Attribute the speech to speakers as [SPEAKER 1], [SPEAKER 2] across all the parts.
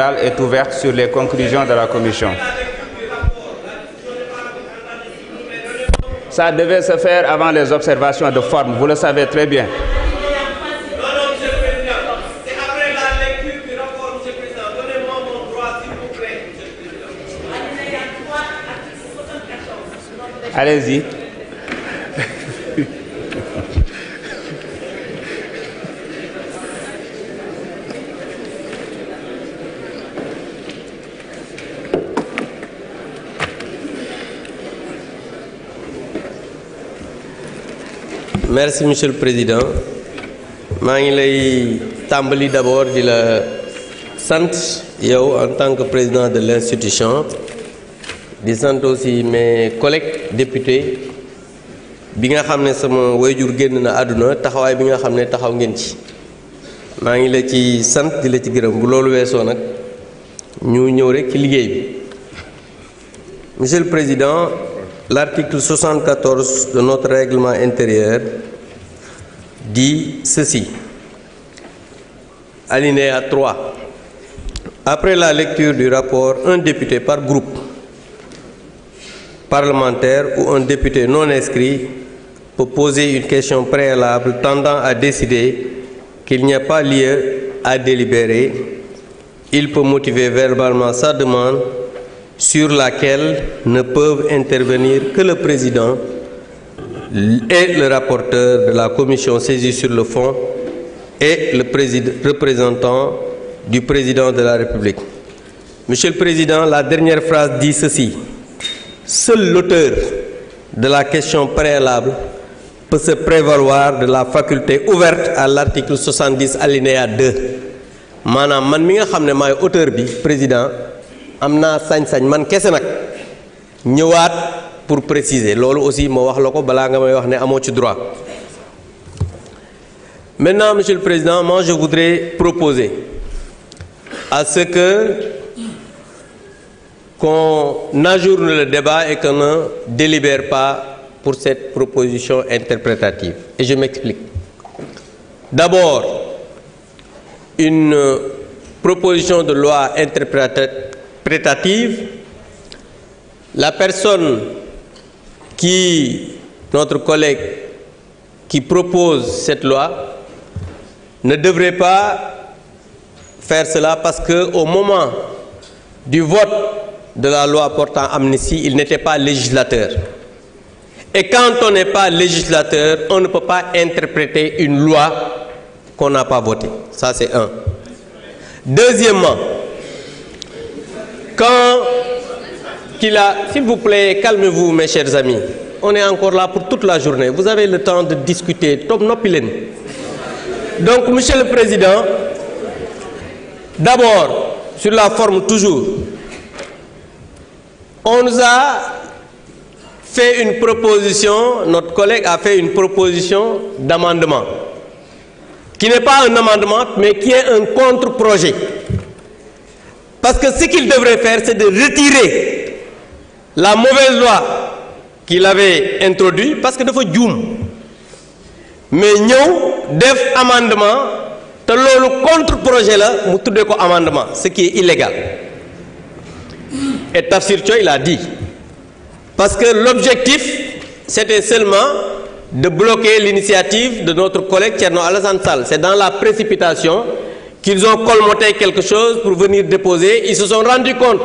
[SPEAKER 1] est ouverte sur les conclusions de la commission. Ça devait se faire avant les observations de forme, vous le savez très bien. Allez-y.
[SPEAKER 2] Merci, Monsieur le Président. maa ngi lay tàmbali d'abord di la sant yow en tant que président de l'institution di sant aussi mes collègues députés bi nga xam ne sama wayjur génn na àdduna taxawaay bi nga xam ne taxaw ngeen ci maa ngi la ci sant di la ci gërëm bu loolu weesoo nag ñu ñëw rek ci liggéey bi. Monsieur le Président, l'article 74 de notre règlement intérieur dit ceci. Alinéa 3. Après la lecture du rapport, un député par groupe parlementaire ou un député non inscrit peut poser une question préalable tendant à décider qu'il n'y a pas lieu à délibérer. Il peut motiver verbalement sa demande sur laquelle ne peuvent intervenir que le président et le rapporteur de la commission saisie sur le fond et le représentant du président de la République. Monsieur le Président, la dernière phrase dit ceci. Seul l'auteur de la question préalable peut se prévaloir de la faculté ouverte à l'article 70 alinéa 2. maanaam man mi nga xam ne maay auteur bi président am naa sañ-sañ man kese nag ñëwaat pour préciser loolu aussi ma wax la ko balaa nga may wax ne amoo ci droit. Maintenant, Monsieur le Président, moi je voudrais proposer à ce qu'on ajourne le débat et qu'on ne délibère pas pour cette proposition interprétative. Et je m'explique. D'abord, une proposition de loi interprétative, la personne notre collègue qui propose cette loi ne devrait pas faire cela parce qu'au moment du vote de la loi portant amnistie, il n'était pas législateur. Et quand on n'est pas législateur, on ne peut pas interpréter une loi qu'on n'a pas votée. Ça, c'est un. Deuxièmement, s'il vous plaît, calmez-vous, mes chers amis. On est encore là pour toute la journée. Vous avez le temps de discuter. Donc, Monsieur le Président, d'abord, sur la forme toujours, on nous a fait une proposition, notre collègue a fait une proposition d'amendement, qui n'est pas un amendement, mais qui est un contre-projet. Parce que ce qu'il devrait faire, c'est de retirer la mauvaise loi qu'il avait introduite, parce que dafa juum mais ñëw def amendement te loolu contre-projet la mu tuddee ko amendement, ce qui est illégal. Et Tafsir Thioye l'a dit. Parce que l'objectif, c'était seulement de bloquer l'initiative de notre collègue Thierno Alassane Sall. C'est dans la précipitation qu'ils ont colmaté quelque chose pour venir déposer. Ils se sont rendus compte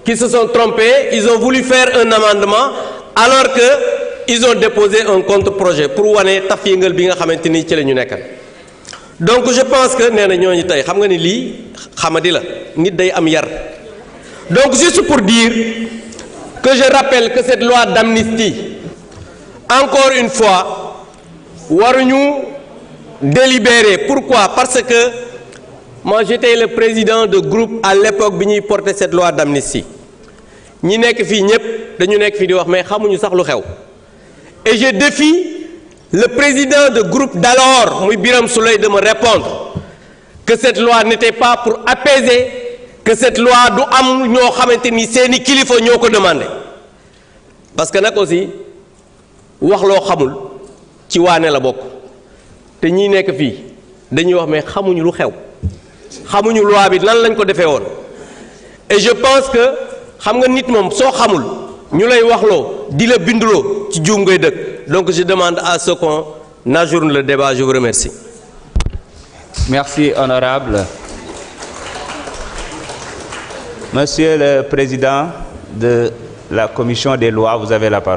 [SPEAKER 2] qu'ils se sont trompés. Ils ont voulu faire un amendement alors qu'ils ont déposé un contre-projet pour wane taf yëngal bi nga xamante ni ci la ñu nekkal. Donc je pense que nee na ñooñu tey xam nga ni lii xamadi la nit day am yar. Donc juste pour dire que je rappelle que cette loi d'amnistie, encore une fois, waruñu délibérer. Pourquoi? Parce que moi j'étais le président de groupe à l'époque bi ñuy porter cette loi d'amnistie. ñi nekk fii ñëpp dañu nekk fii di wax mais xamuñu sax lu xew. Et je défie le président de groupe d'alors, muy Birame Souleye, de me répondre que cette loi n'était pas pour apaiser, que cette loi du am ñoo xamante ni seeni kilifa ñoo ko demandé. Parce que nag aussi wax loo xamul ci waane la bokk te ñi nekk fii dañuy wax mais xamuñu lu xew xamuñu loi bi nan lañ ko defee woon Et je pense que xam nga nit moom soo xamul ñu lay waxloo di la binduloo ci juum ngay dëkk. Donc je demande à ce qu'on ajourne le débat. Je vous remercie.
[SPEAKER 1] Merci, honorable. Monsieur le Président de la Commission des lois, vous avez la parole.